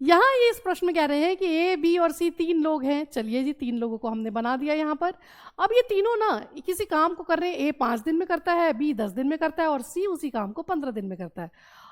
यहाँ ये इस प्रश्न में कह रहे हैं कि ए, बी और सी 3 लोग हैं। चलिए जी, 3 लोगों को हमने बना दिया यहाँ पर। अब ये तीनों ना किसी काम को कर रहे हैं। ए 5 दिन में करता है, बी 10 दिन में करता है और सी उसी काम को 15 दिन में करता है।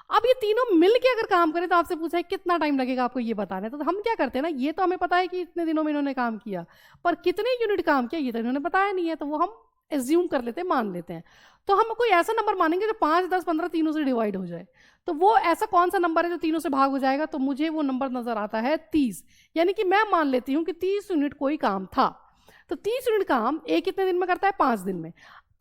अब ये तीनों मिल के अगर काम करें तो आपसे पूछा है कितना टाइम लगेगा आपको ये बताना है। तो हम क्या करते हैं ना, ये तो हमें पता है कि इतने दिनों में इन्होंने काम किया, पर कितने यूनिट काम किया ये तो इन्होंने बताया नहीं है, तो वो हम एज्यूम कर लेते हैं, मान लेते हैं। तो हम कोई ऐसा नंबर मानेंगे जो 5, 10, 15 तीनों से डिवाइड हो जाए। तो वो ऐसा कौन सा नंबर है जो तीनों से भाग हो जाएगा? तो मुझे वो नंबर नजर आता है 30। यानी कि मैं मान लेती हूँ कि 30 यूनिट कोई काम था। तो 30 यूनिट काम ए कितने दिन में करता है? 5 दिन में।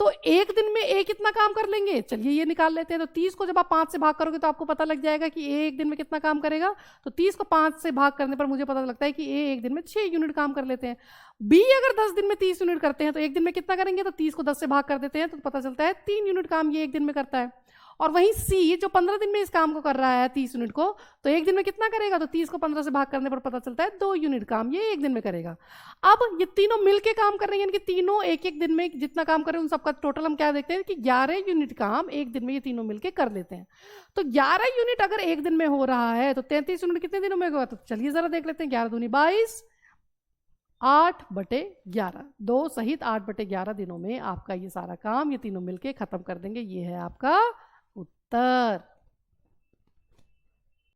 तो एक दिन में ए कितना काम कर लेंगे? चलिए ये निकाल लेते हैं। तो 30 को जब आप 5 से भाग करोगे तो आपको पता लग जाएगा कि ए एक दिन में कितना काम करेगा। तो 30 को 5 से भाग करने पर मुझे पता लगता है कि ए एक दिन में 6 यूनिट काम कर लेते हैं। बी अगर 10 दिन में 30 यूनिट करते हैं तो एक दिन में कितना करेंगे? तो 30 को 10 से भाग कर देते हैं तो पता चलता है 3 यूनिट काम ये एक दिन में करता है। और वहीं सी जो 15 दिन में इस काम को कर रहा है 30 यूनिट को, तो एक दिन में कितना करेगा? तो 30 को 15 से भाग करने पर पता चलता है 2 यूनिट काम ये एक दिन में करेगा। अब ये तीनों मिलके काम कर रहे हैं, यानी कि तीनों एक एक दिन में जितना काम कर रहे हैं उन सबका टोटल हम क्या देखते हैं कि 11 यूनिट काम एक दिन में ये तीनों मिलके कर लेते हैं। तो 11 यूनिट अगर एक दिन में हो रहा है तो 33 यूनिट कितने दिनों में होगा? तो चलिए जरा देख लेते हैं। 11 दूनी 22, 8/11, 2 सहित 8/11 दिनों में आपका ये सारा काम ये तीनों मिलके खत्म कर देंगे। ये है आपका उत्तर।